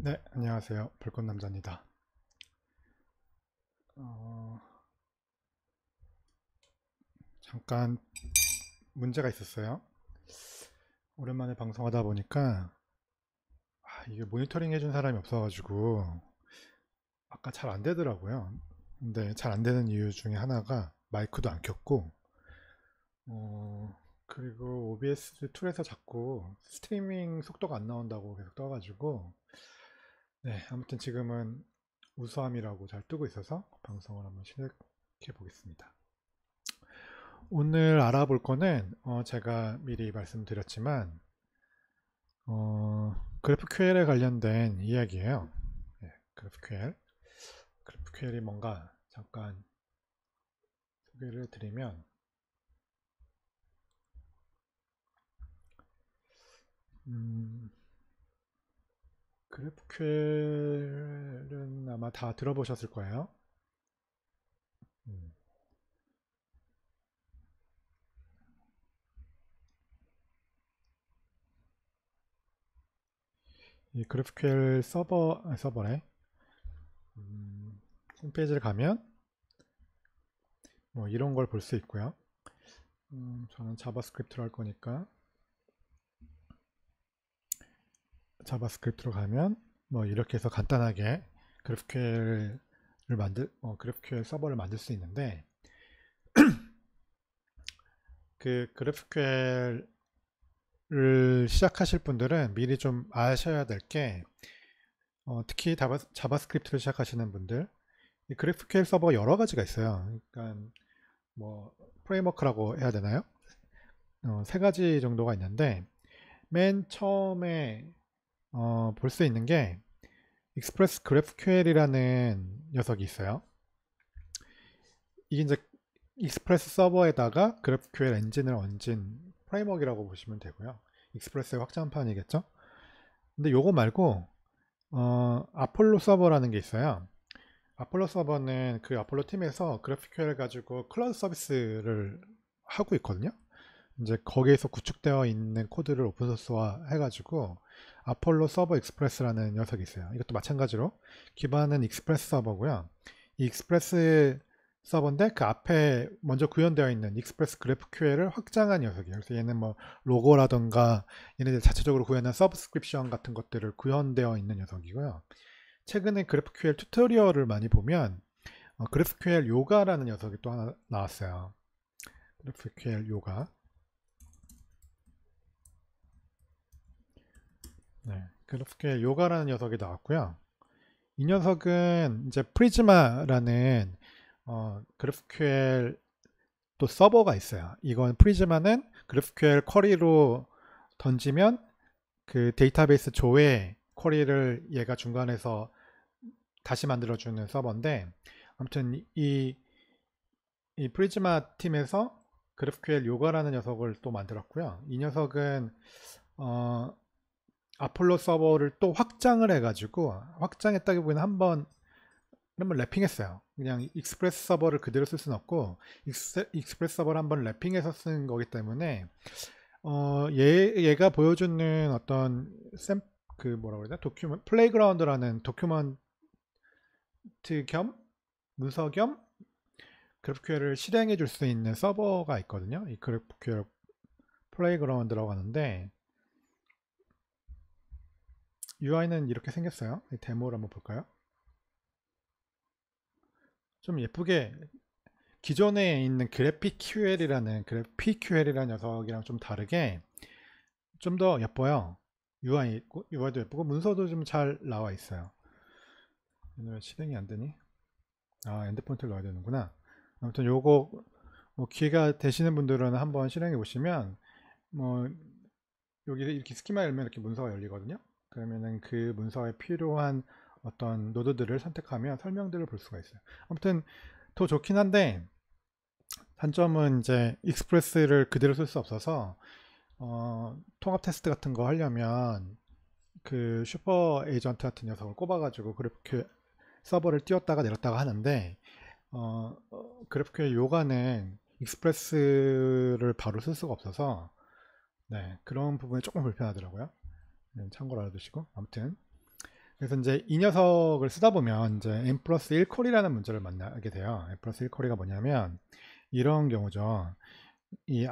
네, 안녕하세요. 불꽃남자입니다. 어, 잠깐 문제가 있었어요. 오랜만에 방송하다 보니까 이게 모니터링 해준 사람이 없어가지고 아까 잘 안 되더라고요. 근데 잘 안 되는 이유 중에 하나가 마이크도 안 켰고 그리고 OBS 툴에서 자꾸 스트리밍 속도가 안 나온다고 계속 떠가지고 네, 아무튼 지금은 우수함이라고 잘 뜨고 있어서 방송을 한번 시작해 보겠습니다. 오늘 알아볼 거는 제가 미리 말씀드렸지만 GraphQL에 관련된 이야기예요. 네, GraphQL. GraphQL이 뭔가 잠깐 소개를 드리면 음, GraphQL은 아마 다 들어보셨을 거예요. 음, 이 GraphQL 서버래 홈페이지를 가면 뭐 이런 걸 볼 수 있고요. 저는 자바스크립트로 할 거니까 자바스크립트로 가면 뭐 이렇게 해서 간단하게 GraphQL 서버를 만들 수 있는데 그 GraphQL을 시작하실 분들은 미리 좀 아셔야 될 게 특히 자바스크립트를 시작하시는 분들 이 GraphQL 서버 여러 가지가 있어요. 그러니까 뭐 프레임워크라고 해야 되나요? 세 가지 정도가 있는데 맨 처음에 볼 수 있는 게 익스프레스 GraphQL이라는 녀석이 있어요. 이게 이제 익스프레스 서버에다가 GraphQL 엔진을 얹은 프레임워크라고 보시면 되고요. 익스프레스의 확장판이겠죠. 근데 요거 말고 아폴로 서버라는 게 있어요. 아폴로 서버는 그 아폴로 팀에서 GraphQL 가지고 클라우드 서비스를 하고 있거든요. 이제 거기에서 구축되어 있는 코드를 오픈소스화 해가지고 아폴로 서버 익스프레스라는 녀석이 있어요. 이것도 마찬가지로 기반은 익스프레스 서버고요. 이 익스프레스 서버인데 그 앞에 먼저 구현되어 있는 익스프레스 그래프QL을 확장한 녀석이에요. 그래서 얘는 뭐 로고라던가 얘네들 자체적으로 구현한 서브스크립션 같은 것들을 구현되어 있는 녀석이고요. 최근에 GraphQL 튜토리얼을 많이 보면 GraphQL 요가라는 녀석이 또 하나 나왔어요. GraphQL 요가. 네, GraphQL 요가라는 녀석이 나왔고요. 이 녀석은 이제 프리즈마라는 GraphQL 또 서버가 있어요. 이건 프리즈마는 GraphQL 쿼리로 던지면 그 데이터베이스 조회 쿼리를 얘가 중간에서 다시 만들어주는 서버인데 아무튼 이 프리즈마 팀에서 GraphQL 요가라는 녀석을 또 만들었고요. 이 녀석은 어, 아폴로 서버를 또 확장을 해가지고 확장했다기보다는 한번 랩핑했어요. 그냥 익스프레스 서버를 그대로 쓸 수는 없고 익스프레스 서버를 한번 랩핑해서 쓴 거기 때문에 얘가 보여주는 어떤 그 뭐라고 그러냐 플레이그라운드라는 도큐먼트 겸 문서 겸 GraphQL을 실행해 줄 수 있는 서버가 있거든요. 이 GraphQL 플레이그라운드라고 하는데 UI는 이렇게 생겼어요. 이 데모를 한번 볼까요? 좀 예쁘게 기존에 있는 그래픽QL이라는 녀석이랑 좀 다르게 좀 더 예뻐요. UI도 예쁘고 문서도 좀 잘 나와 있어요. 왜 실행이 안 되니? 아, 엔드포인트를 넣어야 되는구나. 아무튼 요거 뭐 기회가 되시는 분들은 한번 실행해 보시면 뭐 여기 이렇게 스키마 열면 이렇게 문서가 열리거든요. 그러면은 그 문서에 필요한 어떤 노드들을 선택하면 설명들을 볼 수가 있어요. 아무튼 더 좋긴 한데 단점은 이제 익스프레스를 그대로 쓸 수 없어서 통합 테스트 같은 거 하려면 그 슈퍼 에이전트 같은 녀석을 꼽아가지고 그래프QL 서버를 띄웠다가 내렸다가 하는데 GraphQL 요가는 익스프레스를 바로 쓸 수가 없어서 네, 그런 부분이 조금 불편하더라고요. 네, 참고로 알아두시고 아무튼 그래서 이제 이 녀석을 쓰다 보면 이제 n 플러스 1 콜이라는 문제를 만나게 돼요. n 플러스 1 콜이가 뭐냐면 이런 경우죠. 이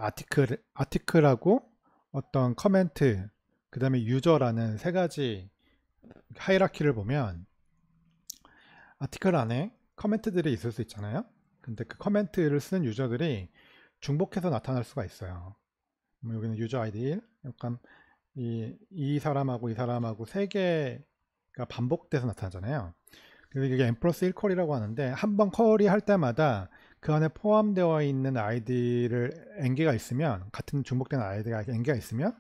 아티클하고 어떤 커멘트, 그 다음에 유저라는 세 가지 하이라키를 보면 아티클 안에 커멘트들이 있을 수 있잖아요. 근데 그 커멘트를 쓰는 유저들이 중복해서 나타날 수가 있어요. 여기는 유저 아이디 1, 약간 이 사람하고 이 사람하고 세 개가 반복돼서 나타나잖아요. 그래서 이게 n 플러스 1 컬이라고 하는데 한 번 컬이 할 때마다 그 안에 포함되어 있는 아이디를 n개가 있으면, 같은 중복되는 아이디가 n개가 있으면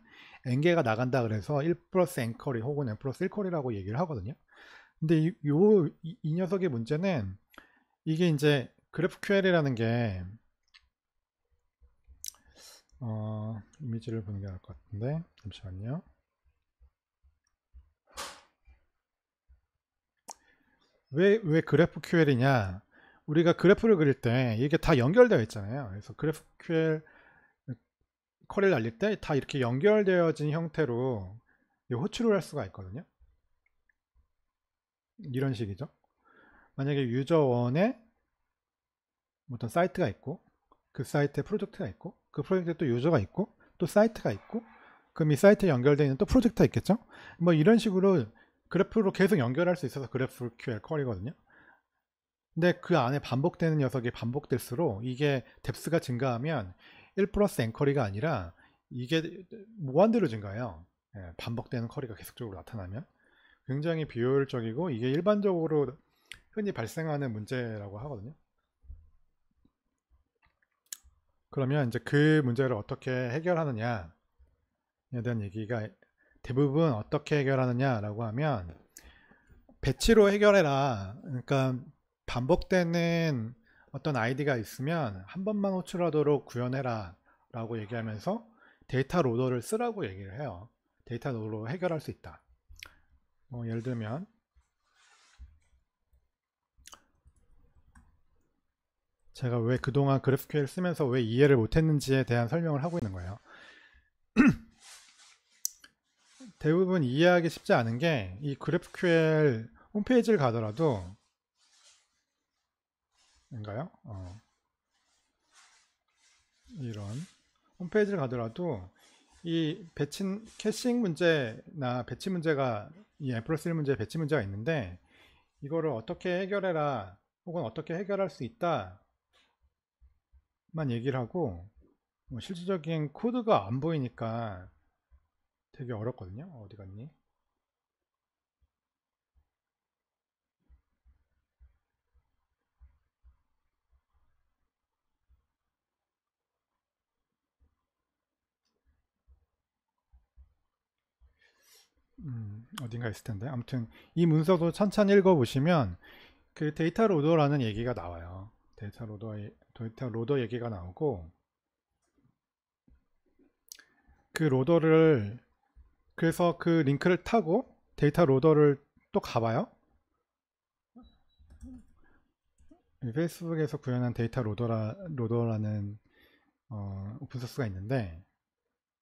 n개가 나간다 그래서 1 플러스 n 컬이 혹은 n 플러스 1 컬이라고 얘기를 하거든요. 근데 이 녀석의 문제는 이게 이제 GraphQL이라는 게 이미지를 보는 게 나을 것 같은데 잠시만요. 왜 GraphQL이냐? 우리가 그래프를 그릴 때 이게 다 연결되어 있잖아요. 그래서 GraphQL 쿼리를 날릴 때 다 이렇게 연결되어진 형태로 호출을 할 수가 있거든요. 이런 식이죠. 만약에 유저1에 어떤 사이트가 있고, 그 사이트에 프로젝트가 있고, 그 프로젝트에 또 유저가 있고, 또 사이트가 있고, 그럼 이 사이트에 연결되어 있는 또 프로젝트가 있겠죠. 뭐 이런 식으로 그래프로 계속 연결할 수 있어서 GraphQL 쿼리거든요. 근데 그 안에 반복되는 녀석이 반복될수록 이게 뎁스가 증가하면 1 플러스 n 쿼리가 아니라 이게 무한대로 증가해요. 반복되는 쿼리가 계속적으로 나타나면 굉장히 비효율적이고 이게 일반적으로 흔히 발생하는 문제라고 하거든요. 그러면 이제 그 문제를 어떻게 해결하느냐에 대한 얘기가, 대부분 어떻게 해결하느냐라고 하면 배치로 해결해라. 그러니까 반복되는 어떤 아이디가 있으면 한 번만 호출하도록 구현해라 라고 얘기하면서 데이터 로더를 쓰라고 얘기를 해요. 데이터 로더로 해결할 수 있다. 예를 들면 제가 왜 그동안 GraphQL 쓰면서 왜 이해를 못했는지에 대한 설명을 하고 있는 거예요. 대부분 이해하기 쉽지 않은 게, 이 GraphQL 홈페이지를 가더라도 인가요? 이런 홈페이지를 가더라도 이 캐싱 문제나 배치 문제가, 이 n 플러스 1 문제 배치 문제가 있는데 이거를 어떻게 해결해라 혹은 어떻게 해결할 수 있다 만 얘기를 하고 실질적인 코드가 안 보이니까 되게 어렵거든요. 어디 갔니? 어딘가 있을 텐데. 아무튼 이 문서도 천천히 읽어보시면 그 데이터 로더라는 얘기가 나와요. 데이터 로더 얘기가 나오고, 그 로더를, 그래서 그 링크를 타고 데이터 로더를 또 가봐요. 페이스북에서 구현한 데이터 로더라는 오픈소스가 있는데,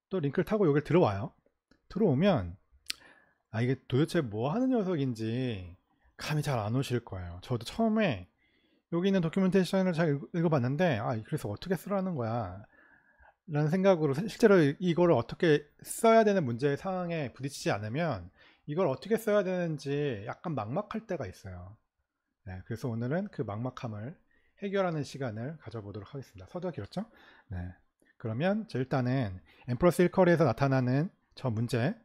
또 링크를 타고 여기를 들어와요. 들어오면 이게 도대체 뭐 하는 녀석인지 감이 잘 안 오실 거예요. 저도 처음에 여기 있는 도큐멘테이션을 잘 읽어봤는데 그래서 어떻게 쓰라는 거야 라는 생각으로, 실제로 이거를 어떻게 써야 되는 문제의 상황에 부딪히지 않으면 이걸 어떻게 써야 되는지 약간 막막할 때가 있어요. 그래서 오늘은 그 막막함을 해결하는 시간을 가져보도록 하겠습니다. 서두가 길었죠? 그러면 일단은 n 플러스 1 쿼리에서 나타나는 저 문제를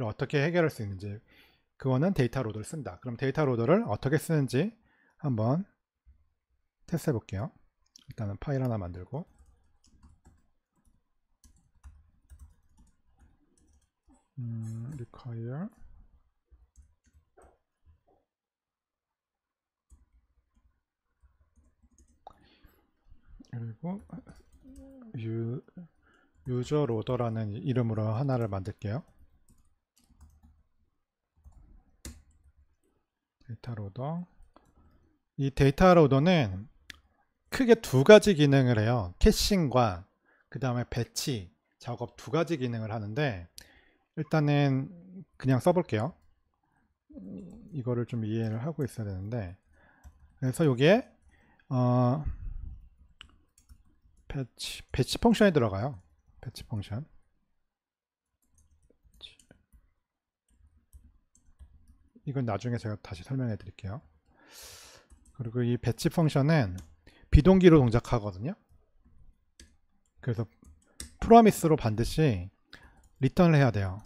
어떻게 해결할 수 있는지, 그거는 데이터 로더를 쓴다. 그럼 데이터 로더를 어떻게 쓰는지 한번 테스트 해볼게요. 일단은 파일 하나 만들고, require 그리고 유저 로더라는 이름으로 하나를 만들게요. 데이터 로더. 이 데이터 로더는 크게 두 가지 기능을 해요. 캐싱과 그 다음에 배치 작업 두 가지 기능을 하는데, 일단은 그냥 써볼게요. 이거를 좀 이해를 하고 있어야 되는데, 그래서 요게 배치 펑션에 들어가요. 배치 펑션. 이건 나중에 제가 다시 설명해 드릴게요. 그리고 이 배치 펑션은 비동기로 동작하거든요. 그래서 프로미스로 반드시 리턴을 해야 돼요.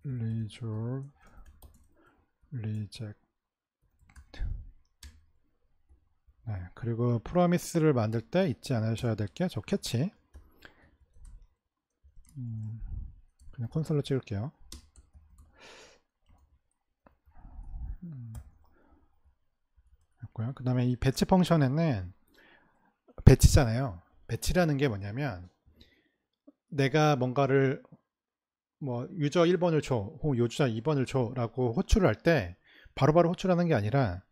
resolve, reject. 네, 그리고 프로미스를 만들 때 잊지 않으셔야 될 게 저 캐치. 그냥 콘솔로 찍을게요. 그 다음에 이 배치 펑션에는 배치잖아요. 배치라는 게 뭐냐면 내가 뭔가를 뭐 유저 1번을 줘, 혹은 유저 2번을 줘 라고 호출을 할 때 바로바로 호출하는 게 아니라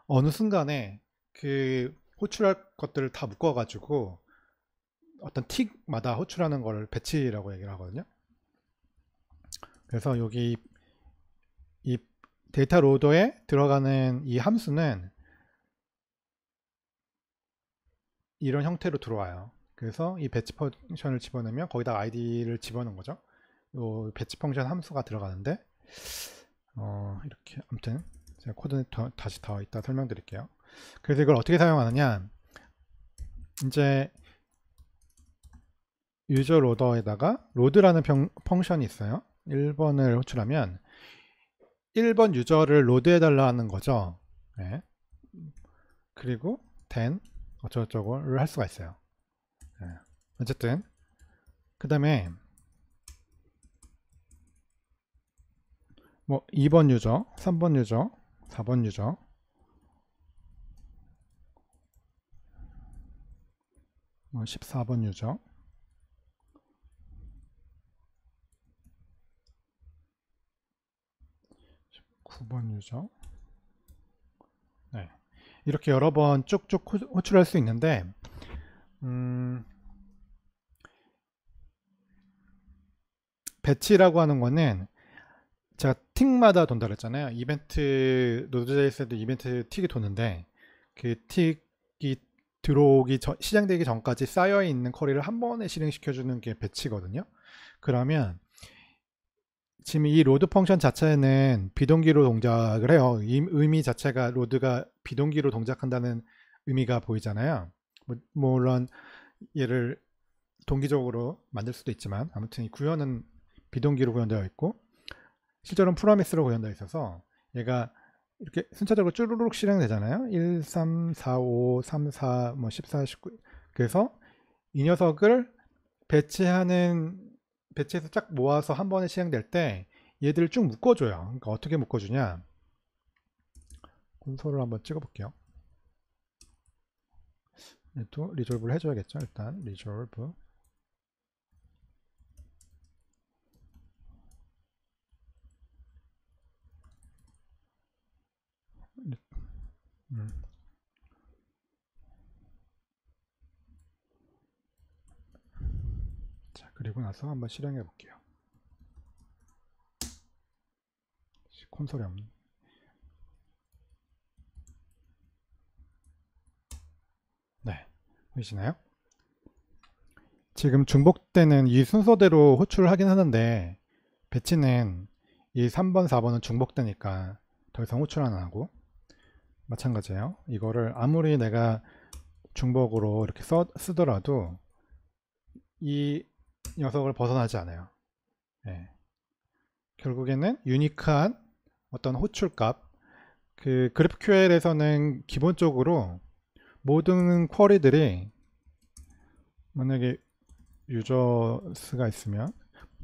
어느 순간에 그 호출할 것들을 다 묶어 가지고 어떤 틱마다 호출하는 걸 배치라고 얘기를 하거든요. 그래서 여기 이 데이터 로더에 들어가는 이 함수는 이런 형태로 들어와요. 그래서 이 배치 펑션을 집어넣으면 거기다 아이디를 집어넣은 거죠. 요 배치 펑션 함수가 들어가는데 이렇게 아무튼 제가 코드는 다시 더 이따 설명드릴게요. 그래서 이걸 어떻게 사용하느냐, 이제 유저 로더에다가 로드라는 펑션이 있어요. 1번을 호출하면 1번 유저를 로드해달라 하는 거죠. 네. 그리고 then 어쩌고저쩌고를 할 수가 있어요. 네. 어쨌든 그 다음에 뭐 2번 유저, 3번 유저, 4번 유저, 뭐 14번 유저, 9번 유저. 네. 이렇게 여러 번 쭉쭉 호출할 수 있는데 배치라고 하는 거는 제가 틱마다 돈다 그랬잖아요. 이벤트 노드.js에도 이벤트 틱이 도는데 그 틱이 들어오기 시작되기 전까지 쌓여 있는 쿼리를 한 번에 실행시켜 주는 게 배치거든요. 그러면 지금 이 로드 펑션 자체는 비동기로 동작을 해요. 이 의미 자체가 로드가 비동기로 동작한다는 의미가 보이잖아요. 물론 얘를 동기적으로 만들 수도 있지만 아무튼 이 구현은 비동기로 구현되어 있고 실제로는 프로미스로 구현되어 있어서 얘가 이렇게 순차적으로 쭈루룩 실행되잖아요. 1, 3, 4, 5, 3, 4, 뭐 14, 19. 그래서 이 녀석을 배치해서 쫙 모아서 한 번에 실행될 때 얘들을 쭉 묶어줘요. 그러니까 어떻게 묶어주냐? 콘솔을 한번 찍어볼게요. 또 리졸브를 해줘야겠죠. 일단 리졸브. 자, 그리고 나서 한번 실행해 볼게요. 콘솔이 없네. 네, 보이시나요? 지금 중복되는 이 순서대로 호출을 하긴 하는데 배치는 이 3번, 4번은 중복되니까 더 이상 호출 안 하고, 마찬가지예요. 이거를 아무리 내가 중복으로 이렇게 쓰더라도 이 녀석을 벗어나지 않아요. 네. 결국에는 유니크한 어떤 호출값, 그 GraphQL에서는 기본적으로 모든 쿼리들이 만약에 유저스가 있으면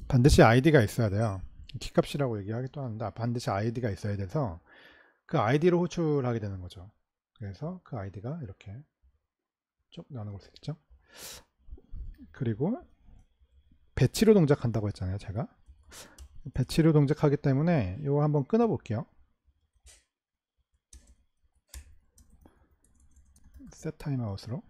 반드시 아이디가 있어야 돼요. 키값이라고 얘기하기도 하는데 반드시 아이디가 있어야 돼서 그 아이디로 호출하게 되는 거죠. 그래서 그 아이디가 이렇게 쭉 나눠볼 수 있죠. 그리고 배치로 동작한다고 했잖아요. 제가 배치로 동작하기 때문에 이거 한번 끊어 볼게요. set 타임아웃으로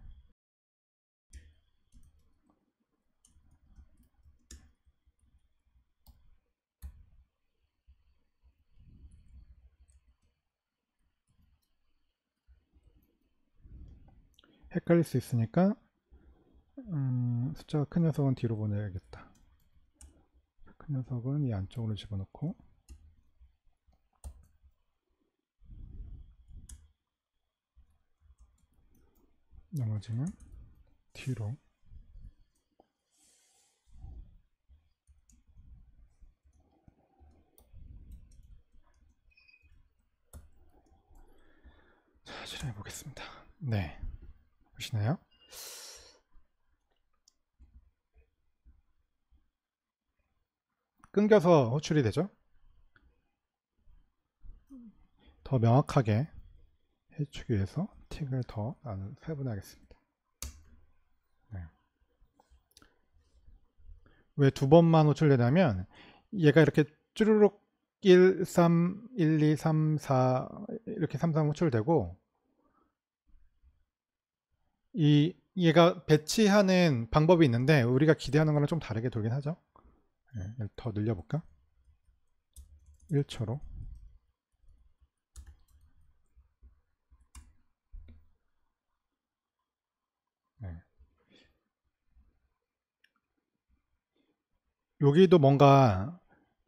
헷갈릴 수 있으니까 숫자가 큰 녀석은 뒤로 보내야겠다. 큰 녀석은 이 안쪽으로 집어넣고 나머지는 뒤로. 자, 실행해 보겠습니다. 네, 보시나요? 끊겨서 호출이 되죠. 더 명확하게 해주기 위해서 틱을 더 세분하겠습니다. 네. 왜 두 번만 호출되냐면 얘가 이렇게 쭈르륵 1, 3, 1, 2, 3, 4 이렇게 3, 3 호출되고 얘가 배치하는 방법이 있는데 우리가 기대하는 거랑 좀 다르게 돌긴 하죠. 네, 더 늘려볼까? 1초로. 네. 여기도 뭔가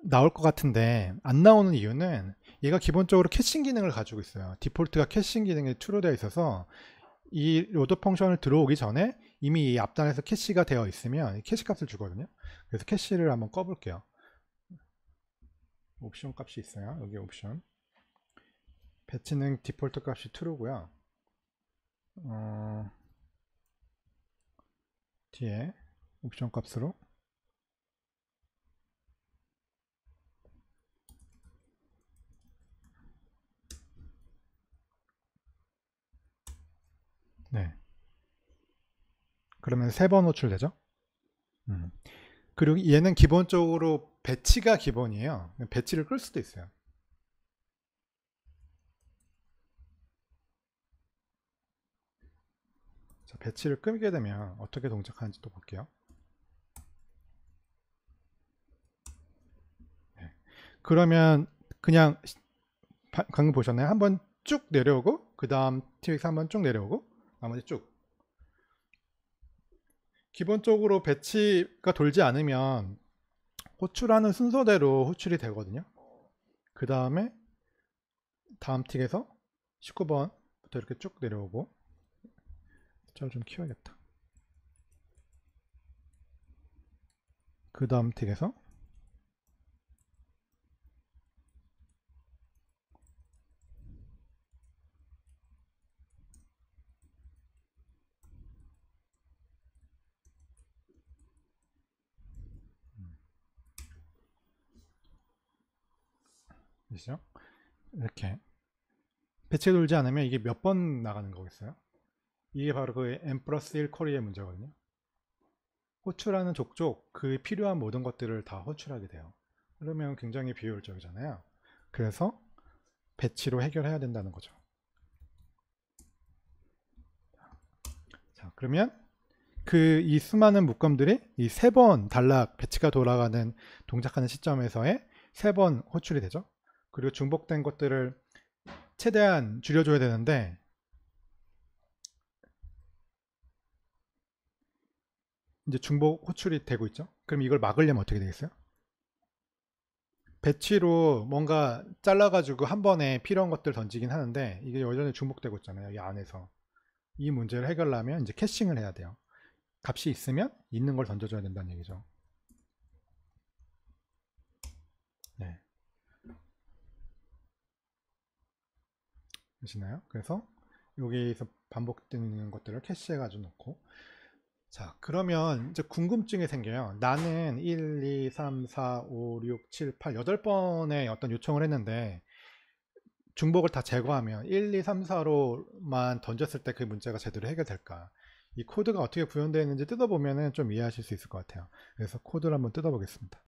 나올 것 같은데 안 나오는 이유는 얘가 기본적으로 캐싱 기능을 가지고 있어요. 디폴트가 캐싱 기능이 true로 되어 있어서 이 로드 펑션을 들어오기 전에 이미 이 앞단에서 캐시가 되어 있으면 캐시 값을 주거든요. 그래서 캐시를 한번 꺼볼게요. 옵션 값이 있어요. 여기 옵션. 배치는 디폴트 값이 true고요. 뒤에 옵션 값으로 네. 그러면 3번 호출되죠. 그리고 얘는 기본적으로 배치가 기본이에요. 배치를 끌 수도 있어요. 자, 배치를 끄게 되면 어떻게 동작하는지 또 볼게요. 네. 그러면 그냥 방금 보셨나요? 한번 쭉 내려오고 그 다음 TX 한번 쭉 내려오고 나머지 쭉. 기본적으로 배치가 돌지 않으면 호출하는 순서대로 호출이 되거든요. 그 다음에 다음 틱에서 19번부터 이렇게 쭉 내려오고 숫자를 좀 키워야겠다. 그 다음 틱에서 보시죠? 이렇게 배치 돌지 않으면 이게 몇 번 나가는 거겠어요? 이게 바로 그 n 플러스 1 쿼리의 문제거든요. 호출하는 족족 그 필요한 모든 것들을 다 호출하게 돼요. 그러면 굉장히 비효율적이잖아요. 그래서 배치로 해결해야 된다는 거죠. 자, 그러면 이 수많은 묶음들이 이 3번 단락 배치가 돌아가는 동작하는 시점에서의 3번 호출이 되죠. 그리고 중복된 것들을 최대한 줄여줘야 되는데 이제 중복 호출이 되고 있죠. 그럼 이걸 막으려면 어떻게 되겠어요? 배치로 뭔가 잘라가지고 한 번에 필요한 것들 던지긴 하는데 이게 여전히 중복되고 있잖아요. 이 안에서. 이 문제를 해결하려면 이제 캐싱을 해야 돼요. 값이 있으면 있는 걸 던져줘야 된다는 얘기죠. 네. 보시나요? 그래서 여기서 반복되는 것들을 캐시해가지고 놓고 자, 그러면 이제 궁금증이 생겨요. 나는 1, 2, 3, 4, 5, 6, 7, 8, 8번의 어떤 요청을 했는데 중복을 다 제거하면 1, 2, 3, 4로만 던졌을 때 그 문제가 제대로 해결될까? 이 코드가 어떻게 구현되어 있는지 뜯어보면 좀 이해하실 수 있을 것 같아요. 그래서 코드를 한번 뜯어보겠습니다.